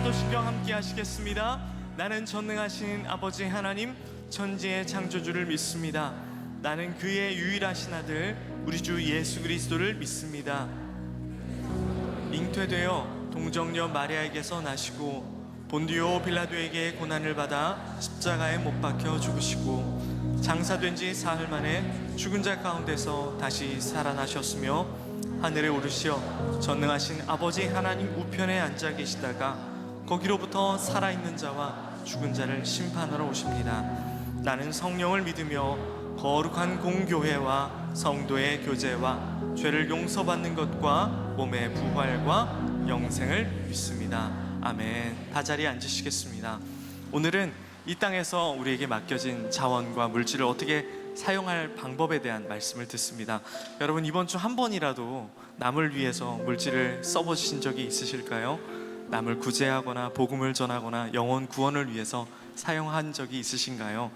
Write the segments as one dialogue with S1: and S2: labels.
S1: 사도신경 함께 하시겠습니다. 나는 전능하신 아버지 하나님 천지의 창조주를 믿습니다. 나는 그의 유일하신 아들 우리 주 예수 그리스도를 믿습니다. 잉태되어 동정녀 마리아에게서 나시고 본디오 빌라도에게 고난을 받아 십자가에 못 박혀 죽으시고 장사된 지 사흘 만에 죽은 자 가운데서 다시 살아나셨으며 하늘에 오르시어 전능하신 아버지 하나님 우편에 앉아 계시다가 거기로부터 살아있는 자와 죽은 자를 심판하러 오십니다. 나는 성령을 믿으며 거룩한 공교회와 성도의 교제와 죄를 용서받는 것과 몸의 부활과 영생을 믿습니다. 아멘. 다 자리에 앉으시겠습니다. 오늘은 이 땅에서 우리에게 맡겨진 자원과 물질을 어떻게 사용할 방법에 대한 말씀을 듣습니다. 여러분, 이번 주 한 번이라도 남을 위해서 물질을 써보신 적이 있으실까요? 남을 구제하거나 복음을 전하거나 영혼 구원을 위해서 사용한 적이 있으신가요?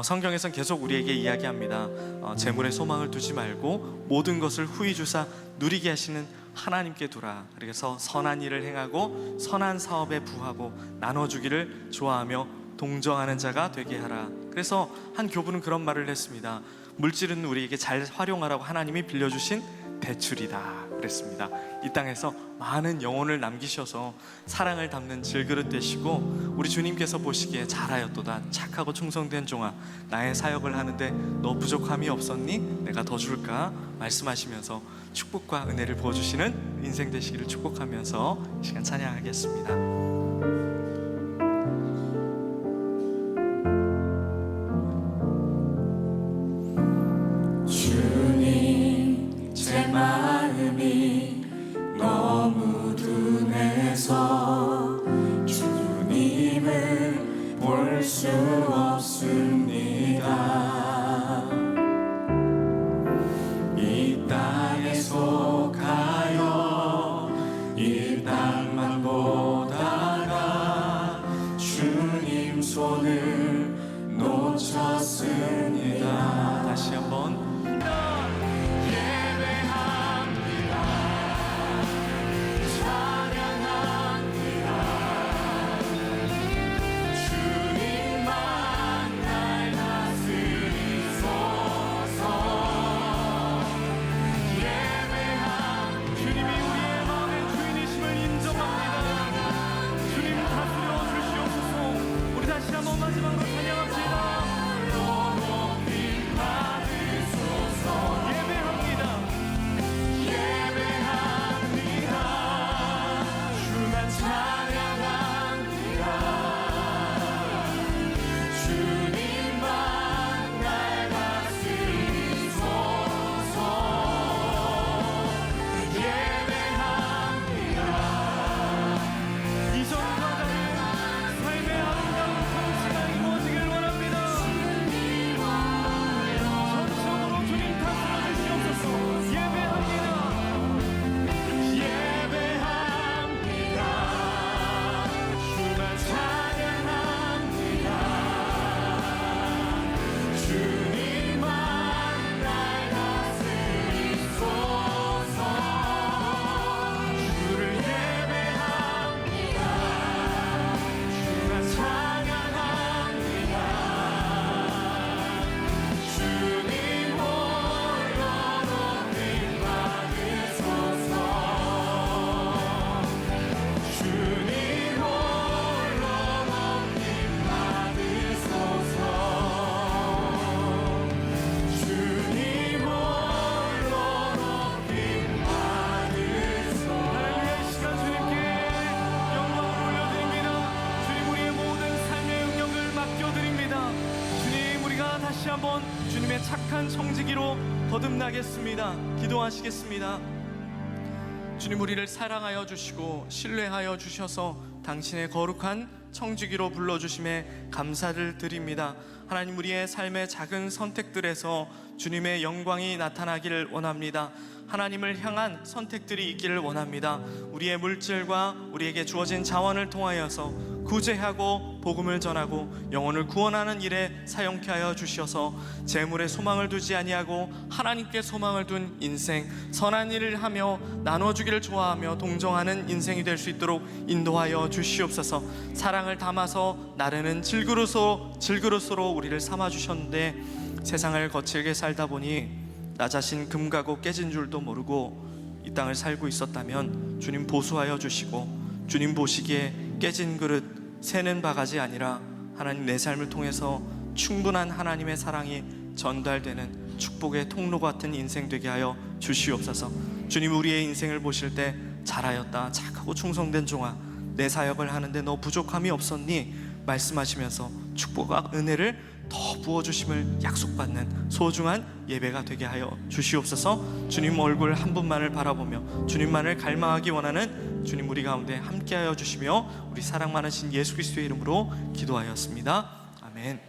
S1: 성경에선 계속 우리에게 이야기합니다. 재물에 소망을 두지 말고 모든 것을 후히 주사 누리게 하시는 하나님께 두라. 그래서 선한 일을 행하고 선한 사업에 부하고 나눠주기를 좋아하며 동정하는 자가 되게 하라. 그래서 한 교부는 그런 말을 했습니다. 물질은 우리에게 잘 활용하라고 하나님이 빌려주신 대출이다 그랬습니다. 이 땅에서 많은 영혼을 남기셔서 사랑을 담는 질그릇 되시고 우리 주님께서 보시기에 잘하였도다 착하고 충성된 종아, 나의 사역을 하는데 너 부족함이 없었니? 내가 더 줄까? 말씀하시면서 축복과 은혜를 부어주시는 인생 되시기를 축복하면서 이 시간 찬양하겠습니다.
S2: 제 마음이 너무 둔해서 주님을 볼 수 없습니다. 이 땅에 속하여 이 땅만 보다가 주님 손을 놓쳤습니다.
S1: 다시 한번 한번 주님의 착한 청지기로 거듭나겠습니다. 기도하시겠습니다. 주님, 우리를 사랑하여 주시고 신뢰하여 주셔서 당신의 거룩한 청지기로 불러주심에 감사를 드립니다. 하나님, 우리의 삶의 작은 선택들에서 주님의 영광이 나타나기를 원합니다. 하나님을 향한 선택들이 있기를 원합니다. 우리의 물질과 우리에게 주어진 자원을 통하여서 구제하고 복음을 전하고 영혼을 구원하는 일에 사용케 하여 주셔서 재물에 소망을 두지 아니하고 하나님께 소망을 둔 인생, 선한 일을 하며 나눠주기를 좋아하며 동정하는 인생이 될 수 있도록 인도하여 주시옵소서. 사랑을 담아서 나르는 질그릇으로 우리를 삼아 주셨는데 세상을 거칠게 살다 보니 나 자신 금가고 깨진 줄도 모르고 이 땅을 살고 있었다면 주님 보수하여 주시고, 주님 보시기에 깨진 그릇 새는 바가지 아니라 하나님 내 삶을 통해서 충분한 하나님의 사랑이 전달되는 축복의 통로 같은 인생 되게 하여 주시옵소서. 주님, 우리의 인생을 보실 때 잘하였다, 착하고 충성된 종아, 내 사역을 하는데 너 부족함이 없었니? 말씀하시면서 축복과 은혜를 더 부어주심을 약속받는 소중한 예배가 되게 하여 주시옵소서. 주님 얼굴 한 분만을 바라보며 주님만을 갈망하기 원하는 주님 우리 가운데 함께하여 주시며 우리 사랑 많으신 예수 그리스도의 이름으로 기도하였습니다. 아멘.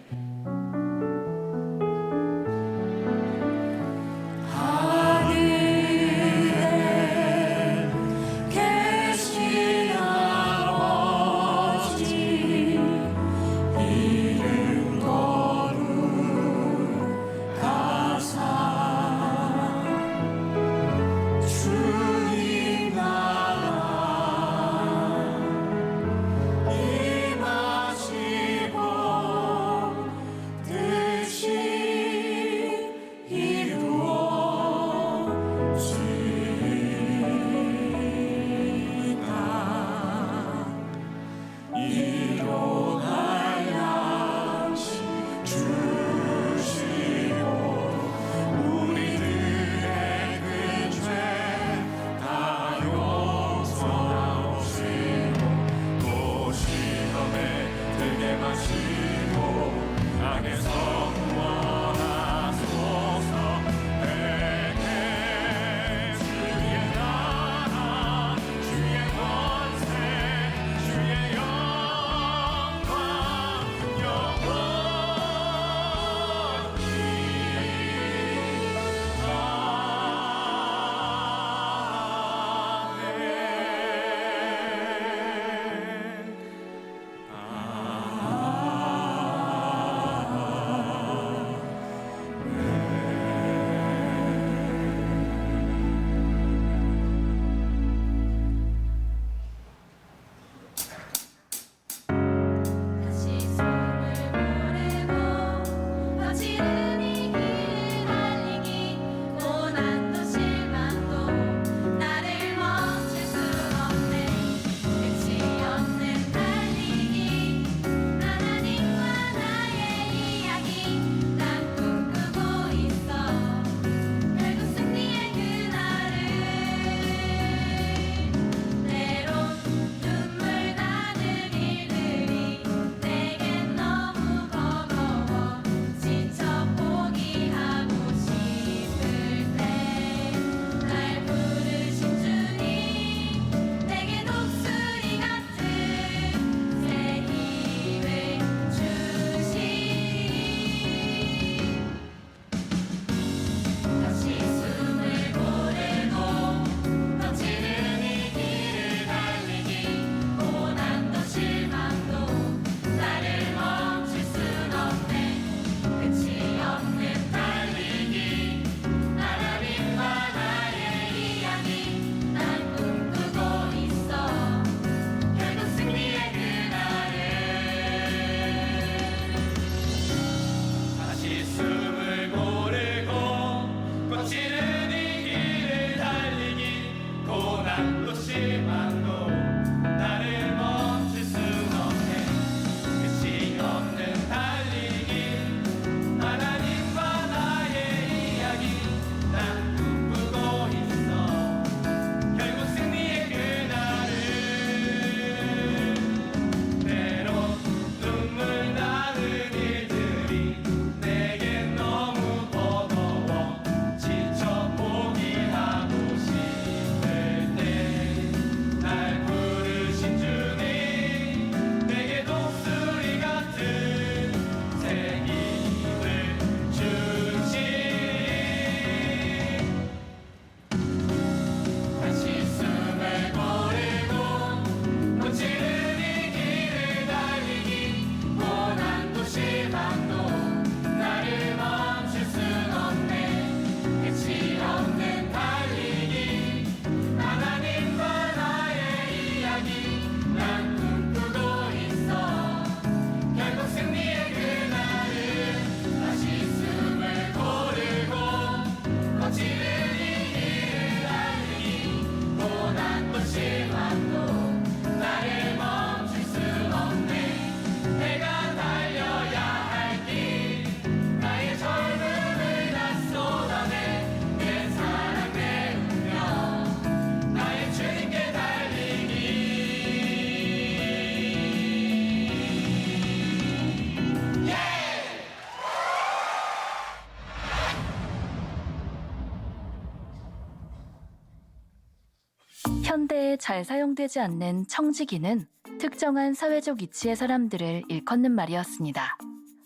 S3: 현대에 잘 사용되지 않는 청지기는 특정한 사회적 위치의 사람들을 일컫는 말이었습니다.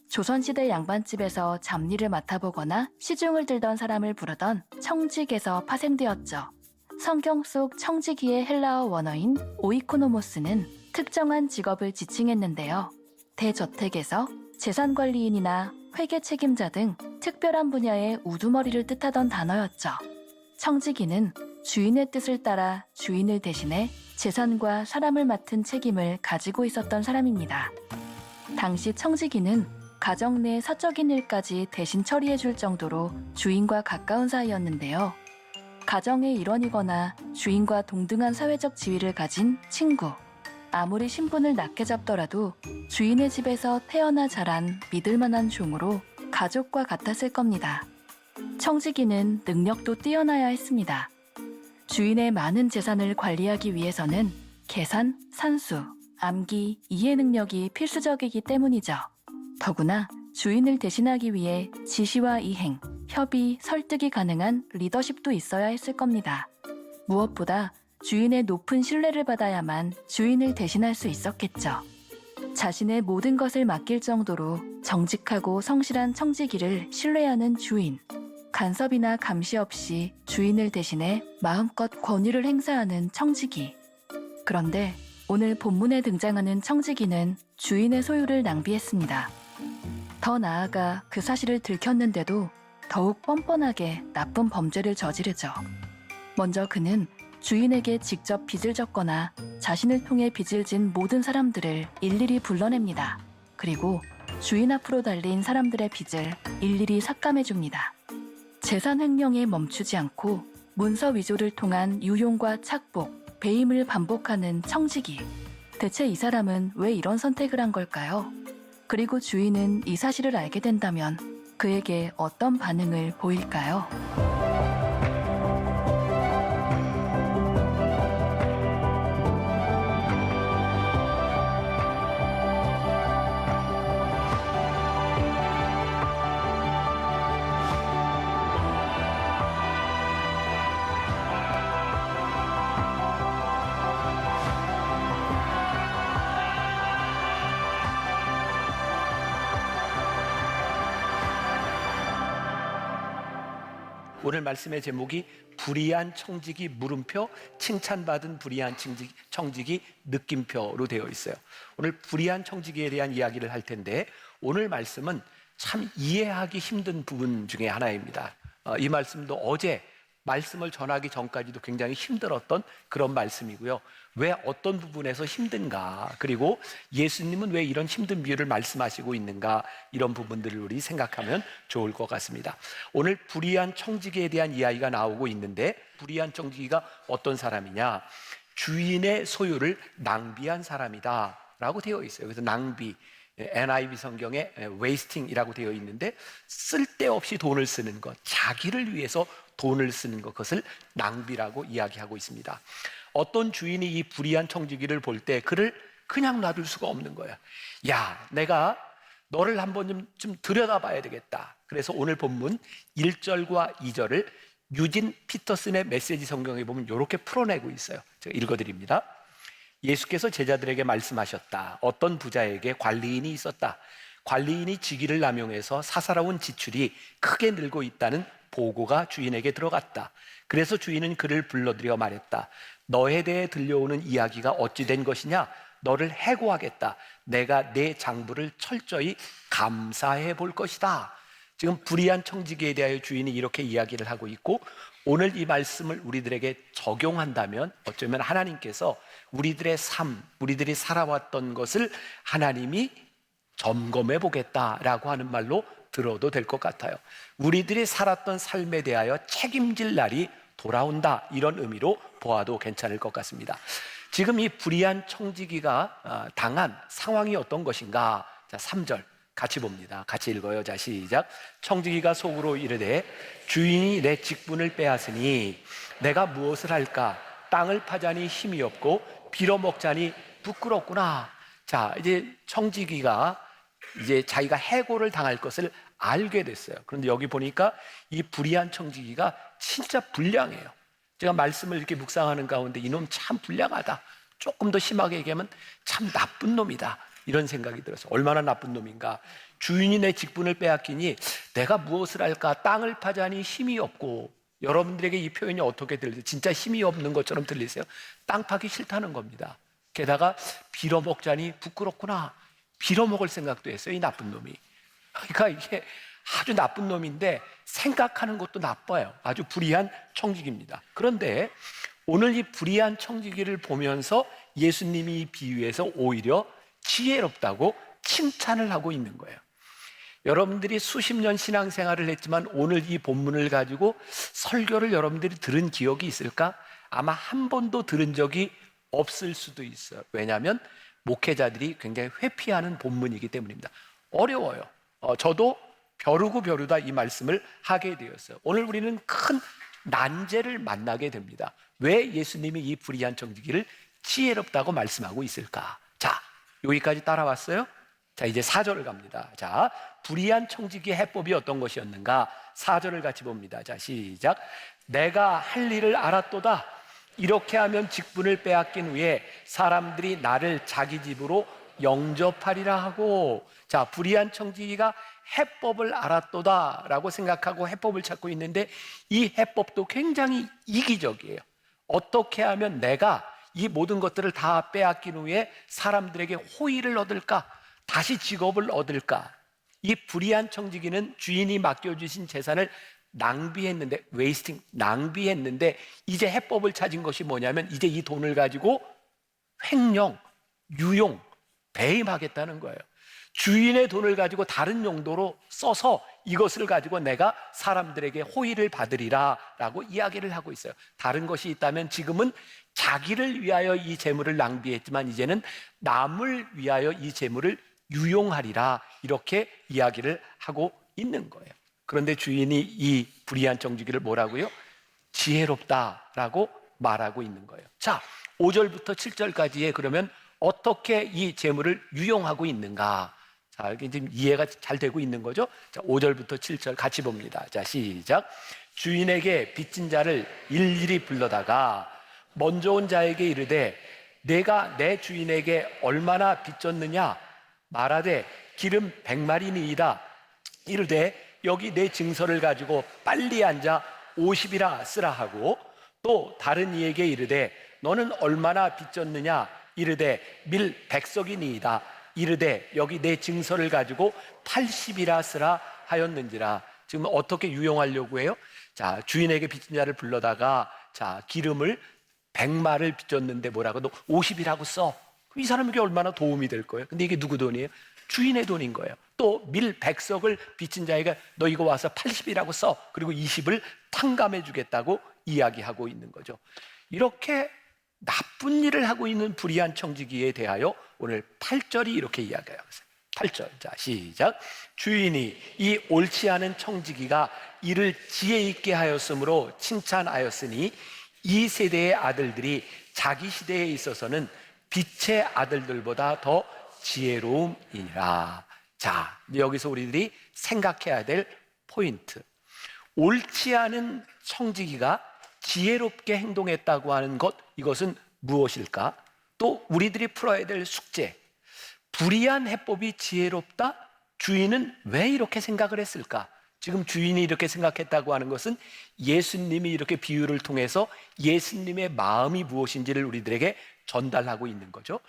S3: 조선시대 양반집에서 잡일을 맡아보거나 시중을 들던 사람을 부르던 청직에서 파생되었죠. 성경 속 청지기의 헬라어 원어인 오이코노모스는 특정한 직업을 지칭했는데요. 대저택에서 재산관리인이나 회계 책임자 등 특별한 분야의 우두머리를 뜻하던 단어였죠. 청지기는 주인의 뜻을 따라 주인을 대신해 재산과 사람을 맡은 책임을 가지고 있었던 사람입니다. 당시 청지기는 가정 내 사적인 일까지 대신 처리해 줄 정도로 주인과 가까운 사이였는데요. 가정의 일원이거나 주인과 동등한 사회적 지위를 가진 친구, 아무리 신분을 낮게 잡더라도 주인의 집에서 태어나 자란 믿을 만한 종으로 가족과 같았을 겁니다. 청지기는 능력도 뛰어나야 했습니다. 주인의 많은 재산을 관리하기 위해서는 계산, 산수, 암기, 이해 능력이 필수적이기 때문이죠. 더구나 주인을 대신하기 위해 지시와 이행, 협의, 설득이 가능한 리더십도 있어야 했을 겁니다. 무엇보다 주인의 높은 신뢰를 받아야만 주인을 대신할 수 있었겠죠. 자신의 모든 것을 맡길 정도로 정직하고 성실한 청지기를 신뢰하는 주인. 간섭이나 감시 없이 주인을 대신해 마음껏 권위를 행사하는 청지기. 그런데 오늘 본문에 등장하는 청지기는 주인의 소유를 낭비했습니다. 더 나아가 그 사실을 들켰는데도 더욱 뻔뻔하게 나쁜 범죄를 저지르죠. 먼저 그는 주인에게 직접 빚을 졌거나 자신을 통해 빚을 진 모든 사람들을 일일이 불러냅니다. 그리고 주인 앞으로 달린 사람들의 빚을 일일이 삭감해줍니다. 재산 횡령에 멈추지 않고 문서 위조를 통한 유용과 착복, 배임을 반복하는 청지기. 대체 이 사람은 왜 이런 선택을 한 걸까요? 그리고 주인은 이 사실을 알게 된다면 그에게 어떤 반응을 보일까요?
S4: 오늘 말씀의 제목이 불의한 청지기 물음표, 칭찬받은 불의한 청지기 느낌표로 되어 있어요. 오늘 불의한 청지기에 대한 이야기를 할 텐데 오늘 말씀은 참 이해하기 힘든 부분 중에 하나입니다. 이 말씀도 어제 말씀을 전하기 전까지도 굉장히 힘들었던 그런 말씀이고요. 왜 어떤 부분에서 힘든가, 그리고 예수님은 왜 이런 힘든 비유를 말씀하시고 있는가, 이런 부분들을 우리 생각하면 좋을 것 같습니다. 오늘 불의한 청지기에 대한 이야기가 나오고 있는데, 불의한 청지기가 어떤 사람이냐, 주인의 소유를 낭비한 사람이다 라고 되어 있어요. 그래서 낭비, NIV 성경에 wasting이라고 되어 있는데, 쓸데없이 돈을 쓰는 것, 자기를 위해서 돈을 쓰는 것, 그것을 낭비라고 이야기하고 있습니다. 어떤 주인이 이 불의한 청지기를 볼 때 그를 그냥 놔둘 수가 없는 거야. 야, 내가 너를 한번 좀 들여다봐야 되겠다. 그래서 오늘 본문 1절과 2절을 유진 피터슨의 메시지 성경에 보면 이렇게 풀어내고 있어요. 제가 읽어드립니다. 예수께서 제자들에게 말씀하셨다. 어떤 부자에게 관리인이 있었다. 관리인이 직위를 남용해서 사사로운 지출이 크게 늘고 있다는 보고가 주인에게 들어갔다. 그래서 주인은 그를 불러들여 말했다. 너에 대해 들려오는 이야기가 어찌 된 것이냐? 너를 해고하겠다. 내가 내 장부를 철저히 감사해 볼 것이다. 지금 불의한 청지기에 대하여 주인이 이렇게 이야기를 하고 있고, 오늘 이 말씀을 우리들에게 적용한다면 어쩌면 하나님께서 우리들의 삶, 우리들이 살아왔던 것을 하나님이 점검해 보겠다라고 하는 말로 들어도 될 것 같아요. 우리들이 살았던 삶에 대하여 책임질 날이 돌아온다, 이런 의미로 보아도 괜찮을 것 같습니다. 지금 이 불의한 청지기가 당한 상황이 어떤 것인가? 자, 3절 같이 봅니다. 같이 읽어요. 자, 시작. 청지기가 속으로 이르되 주인이 내 직분을 빼앗으니 내가 무엇을 할까? 땅을 파자니 힘이 없고 빌어먹자니 부끄럽구나. 자, 이제 청지기가 이제 자기가 해고를 당할 것을 알게 됐어요. 그런데 여기 보니까 이 불의한 청지기가 진짜 불량해요. 제가 말씀을 이렇게 묵상하는 가운데 이놈 참 불량하다, 조금 더 심하게 얘기하면 참 나쁜 놈이다, 이런 생각이 들어서 얼마나 나쁜 놈인가. 주인이 내 직분을 빼앗기니 내가 무엇을 할까? 땅을 파자니 힘이 없고. 여러분들에게 이 표현이 어떻게 들리세요? 진짜 힘이 없는 것처럼 들리세요? 땅 파기 싫다는 겁니다. 게다가 빌어먹자니 부끄럽구나. 빌어먹을 생각도 했어요, 이 나쁜 놈이. 그러니까 이게 아주 나쁜 놈인데 생각하는 것도 나빠요. 아주 불의한 청지기입니다. 그런데 오늘 이 불의한 청지기를 보면서 예수님이 이 비유에서 오히려 지혜롭다고 칭찬을 하고 있는 거예요. 여러분들이 수십 년 신앙생활을 했지만 오늘 이 본문을 가지고 설교를 여러분들이 들은 기억이 있을까? 아마 한 번도 들은 적이 없을 수도 있어요. 왜냐하면 목회자들이 굉장히 회피하는 본문이기 때문입니다. 어려워요. 저도 벼르고 벼르다 이 말씀을 하게 되었어요. 오늘 우리는 큰 난제를 만나게 됩니다. 왜 예수님이 이 불의한 청지기를 지혜롭다고 말씀하고 있을까? 자, 여기까지 따라왔어요? 자, 이제 4절을 갑니다. 자, 불의한 청지기의 해법이 어떤 것이었는가? 4절을 같이 봅니다. 자, 시작. 내가 할 일을 알았도다. 이렇게 하면 직분을 빼앗긴 후에 사람들이 나를 자기 집으로 영접하리라 하고. 자, 불의한 청지기가 해법을 알았도다 라고 생각하고 해법을 찾고 있는데 이 해법도 굉장히 이기적이에요. 어떻게 하면 내가 이 모든 것들을 다 빼앗긴 후에 사람들에게 호의를 얻을까? 다시 직업을 얻을까? 이 불의한 청지기는 주인이 맡겨주신 재산을 낭비했는데, 낭비했는데 이제 해법을 찾은 것이 뭐냐면 이제 이 돈을 가지고 횡령, 유용, 배임하겠다는 거예요. 주인의 돈을 가지고 다른 용도로 써서 이것을 가지고 내가 사람들에게 호의를 받으리라 라고 이야기를 하고 있어요. 다른 것이 있다면 지금은 자기를 위하여 이 재물을 낭비했지만 이제는 남을 위하여 이 재물을 유용하리라, 이렇게 이야기를 하고 있는 거예요. 그런데 주인이 이 불의한 청지기를 뭐라고요? 지혜롭다라고 말하고 있는 거예요. 자, 5절부터 7절까지에 그러면 어떻게 이 재물을 유용하고 있는가? 자, 이게 지금 이해가 잘 되고 있는 거죠? 자, 5절부터 7절 같이 봅니다. 자, 시작. 주인에게 빚진 자를 일일이 불러다가 먼저 온 자에게 이르되 내가 내 주인에게 얼마나 빚졌느냐 말하되 기름 100마리니이다. 이르되 여기 내 증서를 가지고 빨리 앉아 50이라 쓰라 하고, 또 다른 이에게 이르되 너는 얼마나 빚졌느냐 이르되 밀 100석이니이다. 이르되 여기 내 증서를 가지고 80이라 쓰라 하였는지라. 지금 어떻게 유용하려고 해요? 자, 주인에게 빚진 자를 불러다가 자, 기름을 100마를 빚졌는데 뭐라고? 너 50이라고 써. 이 사람에게 얼마나 도움이 될 거예요? 근데 이게 누구 돈이에요? 주인의 돈인 거예요. 또 밀 100석을 빚진 자에게 너 이거 와서 80이라고 써. 그리고 20을 탕감해 주겠다고 이야기하고 있는 거죠. 이렇게 나쁜 일을 하고 있는 불의한 청지기에 대하여 오늘 8절이 이렇게 이야기하고 있어요. 8절. 자, 시작. 주인이 이 옳지 않은 청지기가 이를 지혜 있게 하였으므로 칭찬하였으니 이 세대의 아들들이 자기 시대에 있어서는 빛의 아들들보다 더 지혜로움이니라. 자, 여기서 우리들이 생각해야 될 포인트. 옳지 않은 청지기가 지혜롭게 행동했다고 하는 것, 이것은 무엇일까? 또 우리들이 풀어야 될 숙제. 불의한 해법이 지혜롭다? 주인은 왜 이렇게 생각을 했을까? 지금 주인이 이렇게 생각했다고 하는 것은 예수님이 이렇게 비유를 통해서 예수님의 마음이 무엇인지를 우리들에게 전달하고 있는 거죠.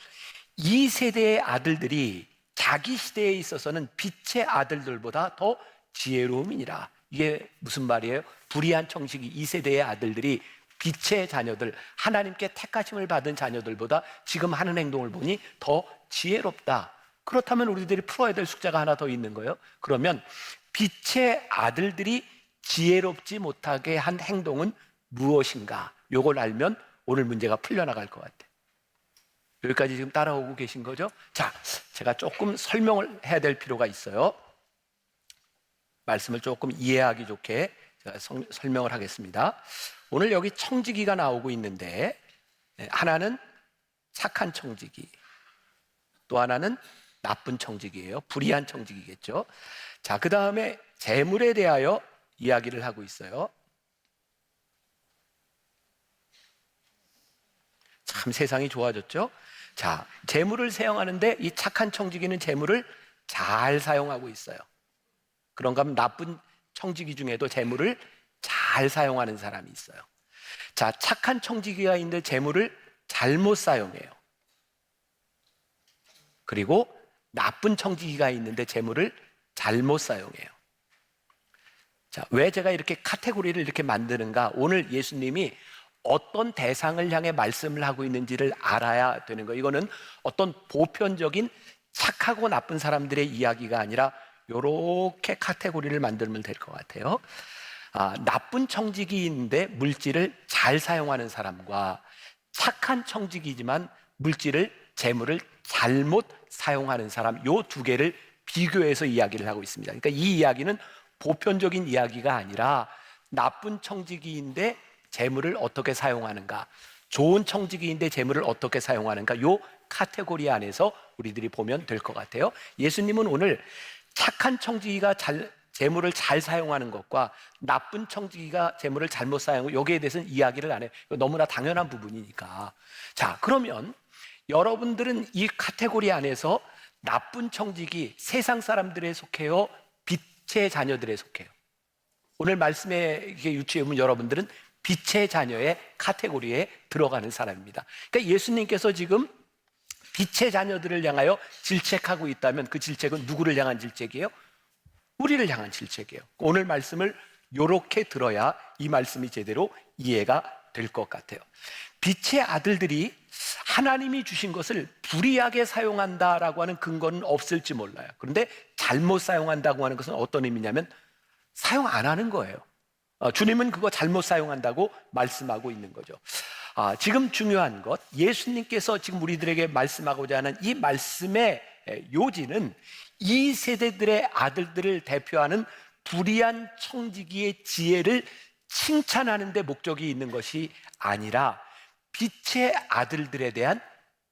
S4: 이 세대의 아들들이 자기 시대에 있어서는 빛의 아들들보다 더 지혜로움이니라. 이게 무슨 말이에요? 불의한 청지기 이 세대의 아들들이 빛의 자녀들, 하나님께 택하심을 받은 자녀들보다 지금 하는 행동을 보니 더 지혜롭다. 그렇다면 우리들이 풀어야 될 숙제가 하나 더 있는 거예요. 그러면 빛의 아들들이 지혜롭지 못하게 한 행동은 무엇인가? 이걸 알면 오늘 문제가 풀려나갈 것 같아요. 여기까지 지금 따라오고 계신 거죠? 자, 제가 조금 설명을 해야 될 필요가 있어요. 말씀을 조금 이해하기 좋게 제가 설명을 하겠습니다. 오늘 여기 청지기가 나오고 있는데 하나는 착한 청지기, 또 하나는 나쁜 청지기예요. 불의한 청지기겠죠. 자, 그 다음에 재물에 대하여 이야기를 하고 있어요. 참 세상이 좋아졌죠. 자, 재물을 사용하는데 이 착한 청지기는 재물을 잘 사용하고 있어요. 그런가 하면 나쁜 청지기 중에도 재물을 잘 사용하는 사람이 있어요. 자, 착한 청지기가 있는데 재물을 잘못 사용해요. 그리고 나쁜 청지기가 있는데 재물을 잘못 사용해요. 자, 왜 제가 이렇게 카테고리를 이렇게 만드는가? 오늘 예수님이 어떤 대상을 향해 말씀을 하고 있는지를 알아야 되는 거예요. 이거는 어떤 보편적인 착하고 나쁜 사람들의 이야기가 아니라 이렇게 카테고리를 만들면 될 것 같아요. 나쁜 청지기인데 물질을 잘 사용하는 사람과 착한 청지기지만 물질을, 재물을 잘못 사용하는 사람, 요 두 개를 비교해서 이야기를 하고 있습니다. 그러니까 이 이야기는 보편적인 이야기가 아니라 나쁜 청지기인데 재물을 어떻게 사용하는가, 좋은 청지기인데 재물을 어떻게 사용하는가, 요 카테고리 안에서 우리들이 보면 될 것 같아요. 예수님은 오늘 착한 청지기가 재물을 잘 사용하는 것과 나쁜 청지기가 재물을 잘못 사용하고 여기에 대해서는 이야기를 안 해요. 너무나 당연한 부분이니까. 자, 그러면 여러분들은 이 카테고리 안에서 나쁜 청지기, 세상 사람들에 속해요? 빛의 자녀들에 속해요? 오늘 말씀에 유추해 보면 여러분들은 빛의 자녀의 카테고리에 들어가는 사람입니다. 그러니까 예수님께서 지금 빛의 자녀들을 향하여 질책하고 있다면 그 질책은 누구를 향한 질책이에요? 우리를 향한 질책이에요. 오늘 말씀을 이렇게 들어야 이 말씀이 제대로 이해가 될 것 같아요. 빛의 아들들이 하나님이 주신 것을 불의하게 사용한다라고 하는 근거는 없을지 몰라요. 그런데 잘못 사용한다고 하는 것은 어떤 의미냐면 사용 안 하는 거예요. 주님은 그거 잘못 사용한다고 말씀하고 있는 거죠. 지금 중요한 것, 예수님께서 지금 우리들에게 말씀하고자 하는 이 말씀의 요지는 이 세대들의 아들들을 대표하는 불의한 청지기의 지혜를 칭찬하는 데 목적이 있는 것이 아니라 빛의 아들들에 대한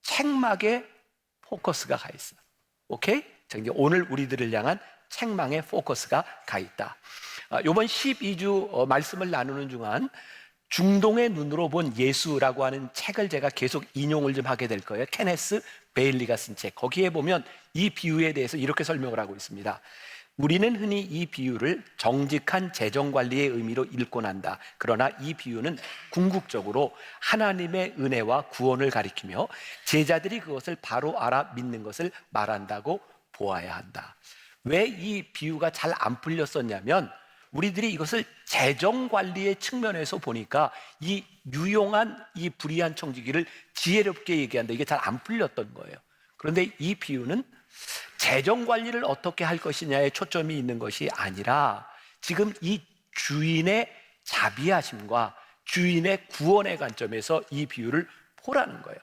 S4: 책망의 포커스가 가 있어요. 오케이? 자, 이제 오늘 우리들을 향한 책망의 포커스가 가 있다. 이번 12주 말씀을 나누는 중간 중동의 눈으로 본 예수라고 하는 책을 제가 계속 인용을 좀 하게 될 거예요. 케네스 베일리가 쓴 책. 거기에 보면 이 비유에 대해서 이렇게 설명을 하고 있습니다. 우리는 흔히 이 비유를 정직한 재정관리의 의미로 읽곤 한다. 그러나 이 비유는 궁극적으로 하나님의 은혜와 구원을 가리키며 제자들이 그것을 바로 알아 믿는 것을 말한다고 보아야 한다. 왜 이 비유가 잘 안 풀렸었냐면 우리들이 이것을 재정관리의 측면에서 보니까 이 유용한 이 불의한 청지기를 지혜롭게 얘기한다. 이게 잘 안 풀렸던 거예요. 그런데 이 비유는 재정관리를 어떻게 할 것이냐에 초점이 있는 것이 아니라 지금 이 주인의 자비하심과 주인의 구원의 관점에서 이 비유를 보라는 거예요.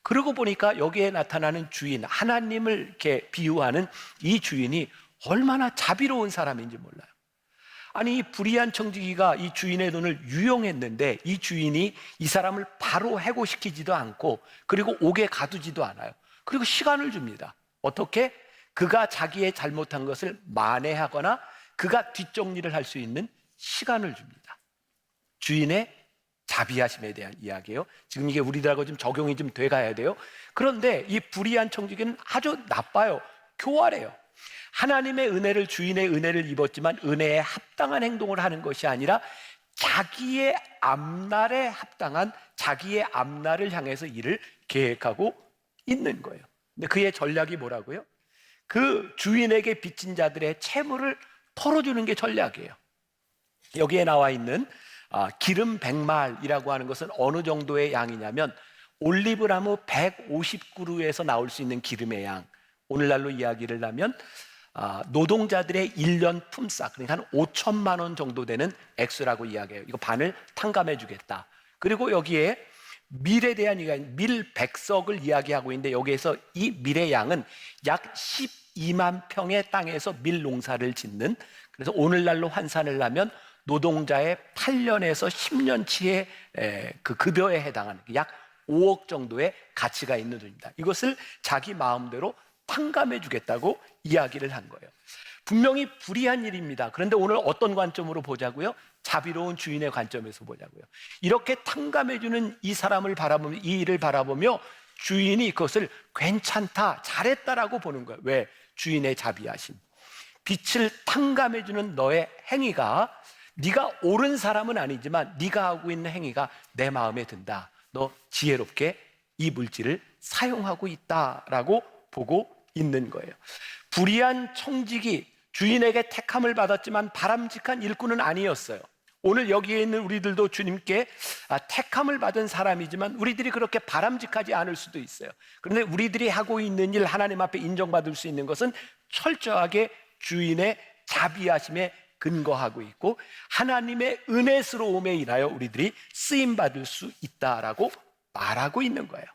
S4: 그러고 보니까 여기에 나타나는 주인, 하나님을 이렇게 비유하는 이 주인이 얼마나 자비로운 사람인지 몰라요. 아니, 이 불의한 청지기가 이 주인의 돈을 유용했는데 이 주인이 이 사람을 바로 해고시키지도 않고 그리고 옥에 가두지도 않아요. 그리고 시간을 줍니다. 어떻게? 그가 자기의 잘못한 것을 만회하거나 그가 뒷정리를 할 수 있는 시간을 줍니다. 주인의 자비하심에 대한 이야기예요. 지금 이게 우리들하고 좀 적용이 좀 돼가야 돼요. 그런데 이 불의한 청지기는 아주 나빠요. 교활해요. 하나님의 은혜를, 주인의 은혜를 입었지만 은혜에 합당한 행동을 하는 것이 아니라 자기의 앞날에 합당한 자기의 앞날을 향해서 일을 계획하고 있는 거예요. 근데 그의 전략이 뭐라고요? 그 주인에게 빚진 자들의 채무를 털어주는 게 전략이에요. 여기에 나와 있는 기름 100말이라고 하는 것은 어느 정도의 양이냐면 올리브나무 150그루에서 나올 수 있는 기름의 양. 오늘날로 이야기를 하면 노동자들의 1년 품삯, 그러니까 한 5천만 원 정도 되는 액수라고 이야기해요. 이거 반을 탕감해 주겠다. 그리고 여기에 밀에 대한 밀 100석을 이야기하고 있는데 여기에서 이 밀의 양은 약 12만 평의 땅에서 밀 농사를 짓는, 그래서 오늘날로 환산을 하면 노동자의 8년에서 10년치의 그 급여에 해당하는 약 5억 정도의 가치가 있는 돈입니다. 이것을 자기 마음대로 탕감해 주겠다고 이야기를 한 거예요. 분명히 불의한 일입니다. 그런데 오늘 어떤 관점으로 보자고요? 자비로운 주인의 관점에서 보자고요. 이렇게 탕감해주는 이 사람을 바라보며, 이 일을 바라보며 주인이 그것을 괜찮다, 잘했다라고 보는 거예요. 왜? 주인의 자비하심. 빛을 탕감해주는 너의 행위가, 네가 옳은 사람은 아니지만 네가 하고 있는 행위가 내 마음에 든다. 너 지혜롭게 이 물질을 사용하고 있다라고 보고 있는 거예요. 불의한 청직이 주인에게 택함을 받았지만 바람직한 일꾼은 아니었어요. 오늘 여기에 있는 우리들도 주님께 택함을 받은 사람이지만 우리들이 그렇게 바람직하지 않을 수도 있어요. 그런데 우리들이 하고 있는 일, 하나님 앞에 인정받을 수 있는 것은 철저하게 주인의 자비하심에 근거하고 있고 하나님의 은혜스러움에 인하여 우리들이 쓰임받을 수 있다라고 말하고 있는 거예요.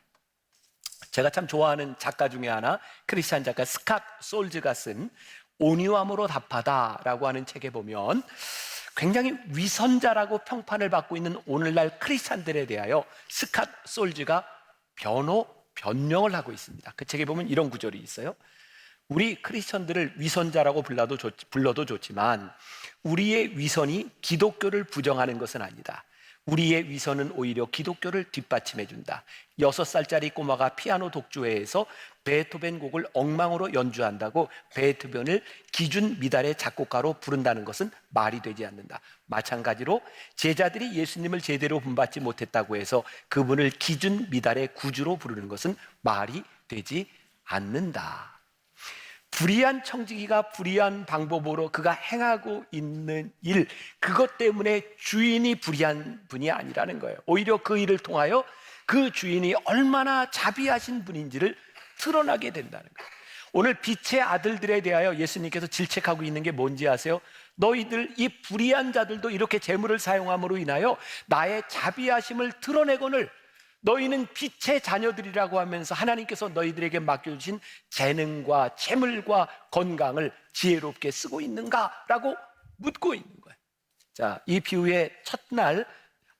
S4: 제가 참 좋아하는 작가 중에 하나, 크리스찬 작가 스캇 솔즈가 쓴 온유함으로 답하다라고 하는 책에 보면 굉장히 위선자라고 평판을 받고 있는 오늘날 크리스찬들에 대하여 스캇 솔즈가 변명을 하고 있습니다. 그 책에 보면 이런 구절이 있어요. 우리 크리스천들을 위선자라고 불러도 좋지만 우리의 위선이 기독교를 부정하는 것은 아니다. 우리의 위선은 오히려 기독교를 뒷받침해 준다. 6살짜리 꼬마가 피아노 독주회에서 베토벤 곡을 엉망으로 연주한다고 베토벤을 기준 미달의 작곡가로 부른다는 것은 말이 되지 않는다. 마찬가지로 제자들이 예수님을 제대로 본받지 못했다고 해서 그분을 기준 미달의 구주로 부르는 것은 말이 되지 않는다. 불의한 청지기가 불의한 방법으로 그가 행하고 있는 일, 그것 때문에 주인이 불의한 분이 아니라는 거예요. 오히려 그 일을 통하여 그 주인이 얼마나 자비하신 분인지를 드러나게 된다는 거예요. 오늘 빛의 아들들에 대하여 예수님께서 질책하고 있는 게 뭔지 아세요? 너희들 이 불의한 자들도 이렇게 재물을 사용함으로 인하여 나의 자비하심을 드러내거늘 너희는 빛의 자녀들이라고 하면서 하나님께서 너희들에게 맡겨주신 재능과 재물과 건강을 지혜롭게 쓰고 있는가라고 묻고 있는 거예요. 자, 이 비유의 첫날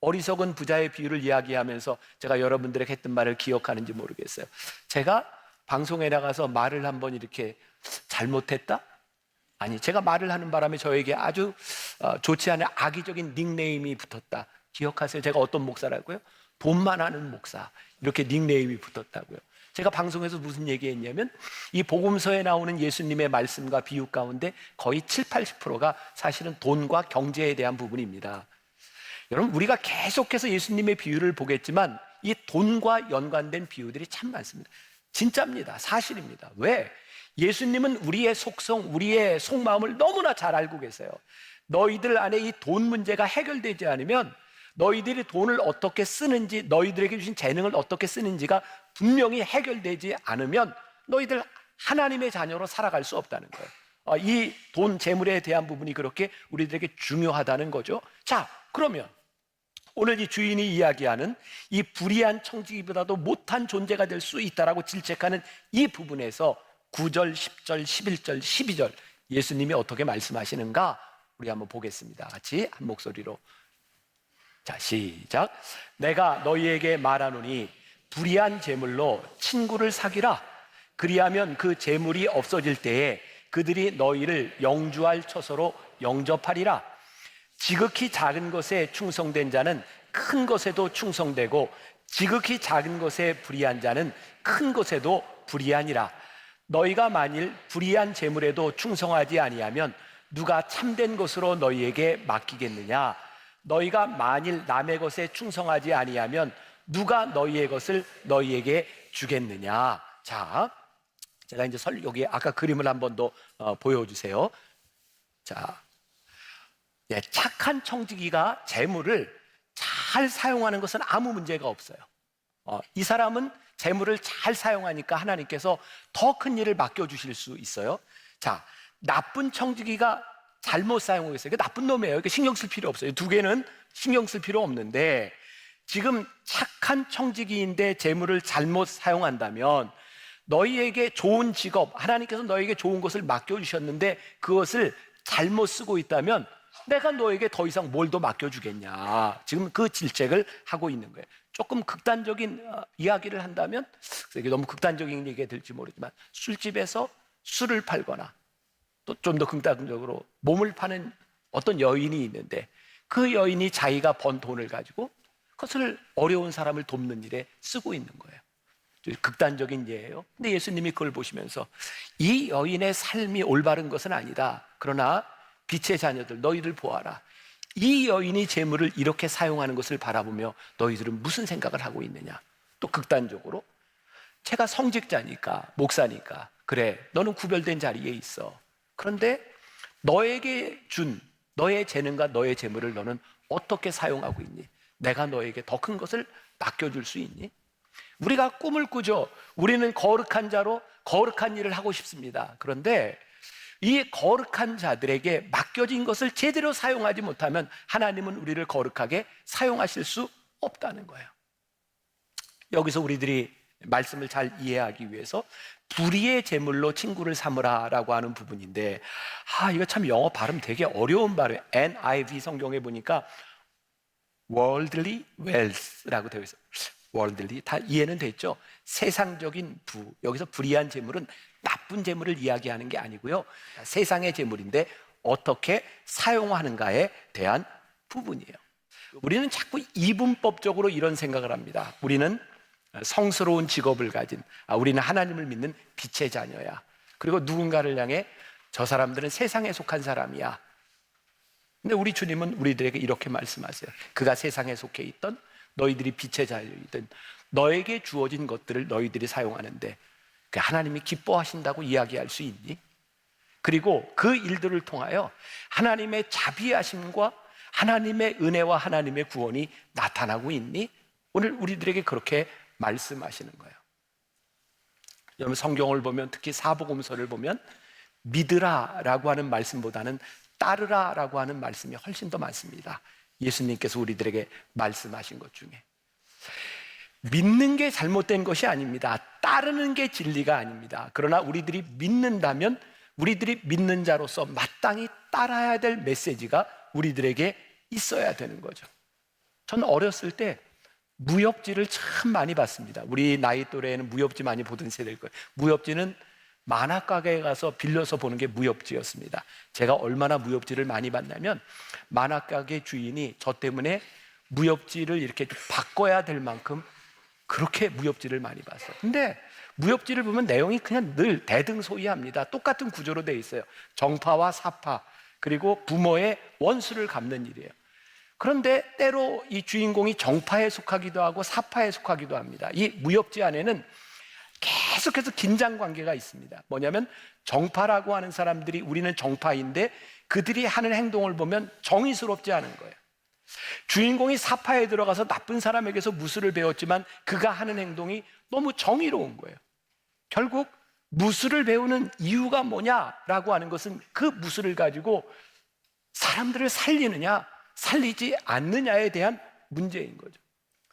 S4: 어리석은 부자의 비유를 이야기하면서 제가 여러분들에게 했던 말을 기억하는지 모르겠어요. 제가 방송에 나가서 말을 한번 이렇게 잘못했다? 아니, 제가 말을 하는 바람에 저에게 아주 좋지 않은 악의적인 닉네임이 붙었다. 기억하세요? 제가 어떤 목사라고요? 돈만 하는 목사, 이렇게 닉네임이 붙었다고요. 제가 방송에서 무슨 얘기했냐면 이 복음서에 나오는 예수님의 말씀과 비유 가운데 거의 70-80%가 사실은 돈과 경제에 대한 부분입니다. 여러분, 우리가 계속해서 예수님의 비유를 보겠지만 이 돈과 연관된 비유들이 참 많습니다. 진짜입니다. 사실입니다. 왜? 예수님은 우리의 속성, 우리의 속마음을 너무나 잘 알고 계세요. 너희들 안에 이 돈 문제가 해결되지 않으면 너희들이 돈을 어떻게 쓰는지, 너희들에게 주신 재능을 어떻게 쓰는지가 분명히 해결되지 않으면 너희들 하나님의 자녀로 살아갈 수 없다는 거예요. 이 돈, 재물에 대한 부분이 그렇게 우리들에게 중요하다는 거죠. 자, 그러면 오늘 이 주인이 이야기하는 이 불의한 청지기보다도 못한 존재가 될 수 있다라고 질책하는 이 부분에서 9절, 10절, 11절, 12절 예수님이 어떻게 말씀하시는가 우리 한번 보겠습니다. 같이 한 목소리로. 자, 시작. 내가 너희에게 말하노니 불의한 재물로 친구를 사귀라. 그리하면 그 재물이 없어질 때에 그들이 너희를 영주할 처소로 영접하리라. 지극히 작은 것에 충성된 자는 큰 것에도 충성되고 지극히 작은 것에 불의한 자는 큰 것에도 불의하니라. 너희가 만일 불의한 재물에도 충성하지 아니하면 누가 참된 것으로 너희에게 맡기겠느냐? 너희가 만일 남의 것에 충성하지 아니하면 누가 너희의 것을 너희에게 주겠느냐? 자, 제가 이제 여기 아까 그림을 한 번 더 보여주세요. 자, 착한 청지기가 재물을 잘 사용하는 것은 아무 문제가 없어요. 이 사람은 재물을 잘 사용하니까 하나님께서 더 큰 일을 맡겨주실 수 있어요. 자, 나쁜 청지기가 잘못 사용하고 있어요. 나쁜 놈이에요. 신경 쓸 필요 없어요. 두 개는 신경 쓸 필요 없는데 지금 착한 청지기인데 재물을 잘못 사용한다면 너희에게 좋은 직업, 하나님께서 너희에게 좋은 것을 맡겨주셨는데 그것을 잘못 쓰고 있다면 내가 너에게 더 이상 뭘 더 맡겨주겠냐. 지금 그 질책을 하고 있는 거예요. 조금 극단적인 이야기를 한다면, 이게 너무 극단적인 얘기가 될지 모르지만 술집에서 술을 팔거나 또 좀 더 극단적으로 몸을 파는 어떤 여인이 있는데 그 여인이 자기가 번 돈을 가지고 그것을 어려운 사람을 돕는 일에 쓰고 있는 거예요. 극단적인 예예요. 근데 예수님이 그걸 보시면서 이 여인의 삶이 올바른 것은 아니다. 그러나 빛의 자녀들 너희들 보아라. 이 여인이 재물을 이렇게 사용하는 것을 바라보며 너희들은 무슨 생각을 하고 있느냐. 또 극단적으로 제가 성직자니까 목사니까 그래 너는 구별된 자리에 있어. 그런데 너에게 준 너의 재능과 너의 재물을 너는 어떻게 사용하고 있니? 내가 너에게 더 큰 것을 맡겨줄 수 있니? 우리가 꿈을 꾸죠. 우리는 거룩한 자로 거룩한 일을 하고 싶습니다. 그런데 이 거룩한 자들에게 맡겨진 것을 제대로 사용하지 못하면 하나님은 우리를 거룩하게 사용하실 수 없다는 거예요. 여기서 우리들이 말씀을 잘 이해하기 위해서 불의의 제물로 친구를 삼으라라고 하는 부분인데 이거 참 영어 발음 되게 어려운 발음이에요. NIV 성경에 보니까 worldly wealth라고 되어 있어요. worldly 다 이해는 됐죠? 세상적인 부. 여기서 불의한 재물은 나쁜 재물을 이야기하는 게 아니고요. 세상의 재물인데 어떻게 사용하는가에 대한 부분이에요. 우리는 자꾸 이분법적으로 이런 생각을 합니다. 우리는 성스러운 직업을 가진 우리는 하나님을 믿는 빛의 자녀야. 그리고 누군가를 향해 저 사람들은 세상에 속한 사람이야. 근데 우리 주님은 우리들에게 이렇게 말씀하세요. 그가 세상에 속해 있던 너희들이 빛의 자녀이든 너에게 주어진 것들을 너희들이 사용하는데 하나님이 기뻐하신다고 이야기할 수 있니? 그리고 그 일들을 통하여 하나님의 자비하심과 하나님의 은혜와 하나님의 구원이 나타나고 있니? 오늘 우리들에게 그렇게 말씀하시는 거예요. 여러분 성경을 보면 특히 사복음서를 보면 믿으라라고 하는 말씀보다는 따르라라고 하는 말씀이 훨씬 더 많습니다. 예수님께서 우리들에게 말씀하신 것 중에 믿는 게 잘못된 것이 아닙니다. 따르는 게 진리가 아닙니다. 그러나 우리들이 믿는다면 우리들이 믿는 자로서 마땅히 따라야 될 메시지가 우리들에게 있어야 되는 거죠. 저는 어렸을 때 무협지를 참 많이 봤습니다. 우리 나이 또래에는 무협지 많이 보던 세대일 거예요. 무협지는 만화가게에 가서 빌려서 보는 게 무협지였습니다. 제가 얼마나 무협지를 많이 봤냐면 만화가게 주인이 저 때문에 무협지를 이렇게 바꿔야 될 만큼 그렇게 무협지를 많이 봤어요. 근데 무협지를 보면 내용이 그냥 늘 대등소이합니다. 똑같은 구조로 되어 있어요. 정파와 사파 그리고 부모의 원수를 갚는 일이에요. 그런데 때로 이 주인공이 정파에 속하기도 하고 사파에 속하기도 합니다. 이 무협지 안에는 계속해서 긴장 관계가 있습니다. 뭐냐면 정파라고 하는 사람들이 우리는 정파인데 그들이 하는 행동을 보면 정의스럽지 않은 거예요. 주인공이 사파에 들어가서 나쁜 사람에게서 무술을 배웠지만 그가 하는 행동이 너무 정의로운 거예요. 결국 무술을 배우는 이유가 뭐냐라고 하는 것은 그 무술을 가지고 사람들을 살리느냐 살리지 않느냐에 대한 문제인 거죠.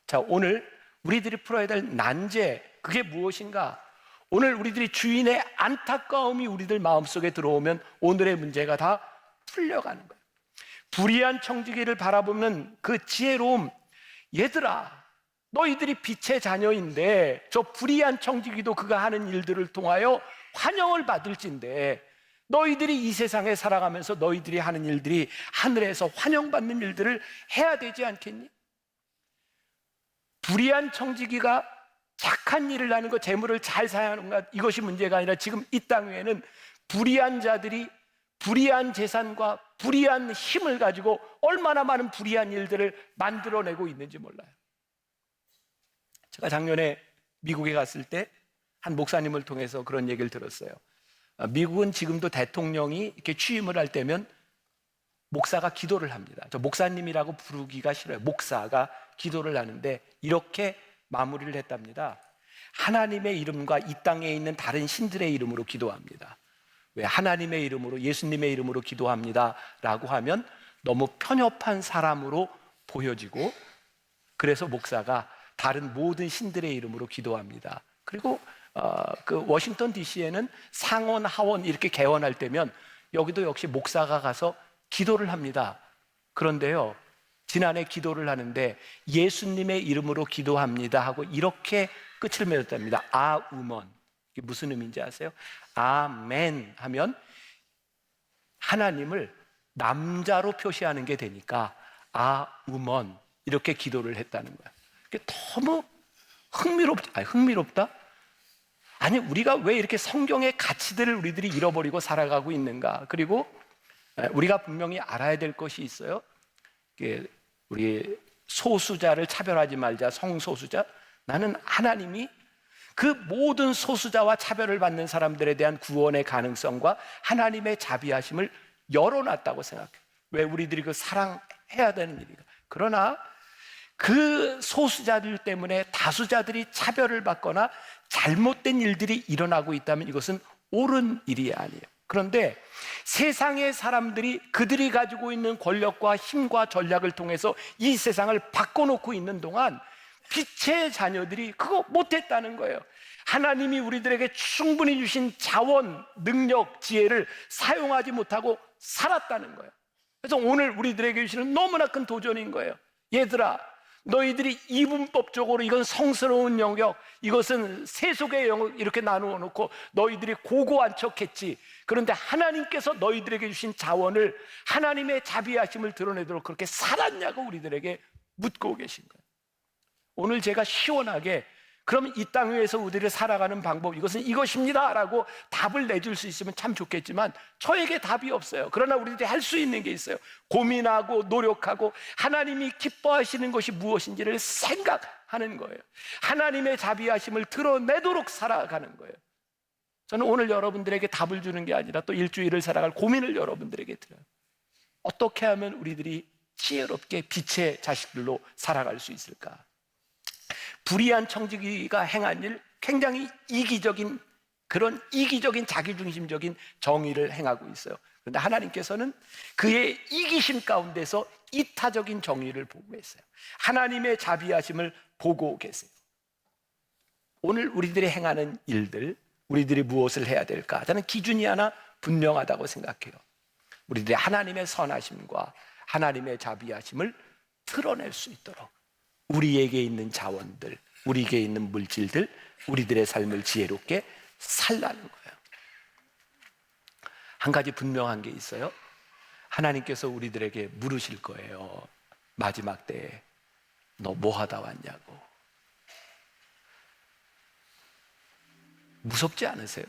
S4: 자, 오늘 우리들이 풀어야 될 난제 그게 무엇인가? 오늘 우리들이 주인의 안타까움이 우리들 마음속에 들어오면 오늘의 문제가 다 풀려가는 거예요. 불의한 청지기를 바라보면 그 지혜로움, 얘들아 너희들이 빛의 자녀인데 저 불의한 청지기도 그가 하는 일들을 통하여 환영을 받을진데 너희들이 이 세상에 살아가면서 너희들이 하는 일들이 하늘에서 환영받는 일들을 해야 되지 않겠니? 불의한 청지기가 착한 일을 하는 것, 재물을 잘 사용하는 것 이것이 문제가 아니라 지금 이 땅 위에는 불의한 자들이 불의한 재산과 불의한 힘을 가지고 얼마나 많은 불의한 일들을 만들어내고 있는지 몰라요. 제가 작년에 미국에 갔을 때 한 목사님을 통해서 그런 얘기를 들었어요. 미국은 지금도 대통령이 이렇게 취임을 할 때면 목사가 기도를 합니다. 저 목사님이라고 부르기가 싫어요. 목사가 기도를 하는데 이렇게 마무리를 했답니다. 하나님의 이름과 이 땅에 있는 다른 신들의 이름으로 기도합니다. 왜 하나님의 이름으로 예수님의 이름으로 기도합니다 라고 하면 너무 편협한 사람으로 보여지고 그래서 목사가 다른 모든 신들의 이름으로 기도합니다. 그리고 그 워싱턴 DC에는 상원 하원 이렇게 개원할 때면 여기도 역시 목사가 가서 기도를 합니다. 그런데요 지난해 기도를 하는데 예수님의 이름으로 기도합니다 하고 이렇게 끝을 맺었답니다. 아우먼. 이게 무슨 의미인지 아세요? 아멘 하면 하나님을 남자로 표시하는 게 되니까 우먼 이렇게 기도를 했다는 거야. 그게 너무 흥미롭다? 아니, 우리가 왜 이렇게 성경의 가치들을 우리들이 잃어버리고 살아가고 있는가? 그리고 우리가 분명히 알아야 될 것이 있어요. 우리 소수자를 차별하지 말자, 성소수자. 나는 하나님이 그 모든 소수자와 차별을 받는 사람들에 대한 구원의 가능성과 하나님의 자비하심을 열어놨다고 생각해요. 왜? 우리들이 그 사랑해야 되는 일이니까. 그러나 그 소수자들 때문에 다수자들이 차별을 받거나 잘못된 일들이 일어나고 있다면 이것은 옳은 일이 아니에요. 그런데 세상의 사람들이 그들이 가지고 있는 권력과 힘과 전략을 통해서 이 세상을 바꿔놓고 있는 동안 빛의 자녀들이 그거 못했다는 거예요. 하나님이 우리들에게 충분히 주신 자원, 능력, 지혜를 사용하지 못하고 살았다는 거예요. 그래서 오늘 우리들에게 주시는 너무나 큰 도전인 거예요. 얘들아, 너희들이 이분법적으로 이건 성스러운 영역, 이것은 세속의 영역 이렇게 나누어 놓고 너희들이 고고한 척했지. 그런데 하나님께서 너희들에게 주신 자원을 하나님의 자비하심을 드러내도록 그렇게 살았냐고 우리들에게 묻고 계신 거예요. 오늘 제가 시원하게 그럼 이 땅 위에서 우리를 살아가는 방법, 이것은 이것입니다 라고 답을 내줄 수 있으면 참 좋겠지만 저에게 답이 없어요. 그러나 우리들이 할 수 있는 게 있어요. 고민하고 노력하고 하나님이 기뻐하시는 것이 무엇인지를 생각하는 거예요. 하나님의 자비하심을 드러내도록 살아가는 거예요. 저는 오늘 여러분들에게 답을 주는 게 아니라 또 일주일을 살아갈 고민을 여러분들에게 드려요. 어떻게 하면 우리들이 지혜롭게 빛의 자식들로 살아갈 수 있을까? 불의한 청지기가 행한 일, 굉장히 이기적인 그런 이기적인 자기중심적인 정의를 행하고 있어요. 그런데 하나님께서는 그의 이기심 가운데서 이타적인 정의를 보고 계세요. 하나님의 자비하심을 보고 계세요. 오늘 우리들이 행하는 일들, 우리들이 무엇을 해야 될까? 저는 기준이 하나 분명하다고 생각해요. 우리들이 하나님의 선하심과 하나님의 자비하심을 드러낼 수 있도록 우리에게 있는 자원들, 우리에게 있는 물질들, 우리들의 삶을 지혜롭게 살라는 거예요. 한 가지 분명한 게 있어요. 하나님께서 우리들에게 물으실 거예요. 마지막 때에 너 뭐 하다 왔냐고. 무섭지 않으세요?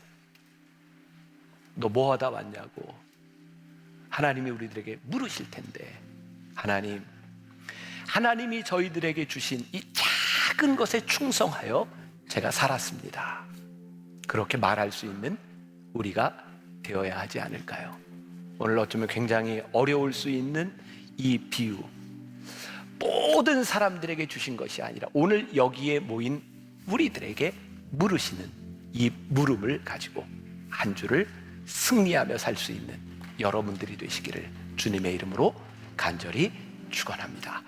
S4: 너 뭐 하다 왔냐고 하나님이 우리들에게 물으실 텐데, 하나님이 저희들에게 주신 이 작은 것에 충성하여 제가 살았습니다, 그렇게 말할 수 있는 우리가 되어야 하지 않을까요? 오늘 어쩌면 굉장히 어려울 수 있는 이 비유, 모든 사람들에게 주신 것이 아니라 오늘 여기에 모인 우리들에게 물으시는 이 물음을 가지고 한 주를 승리하며 살 수 있는 여러분들이 되시기를 주님의 이름으로 간절히 축원합니다.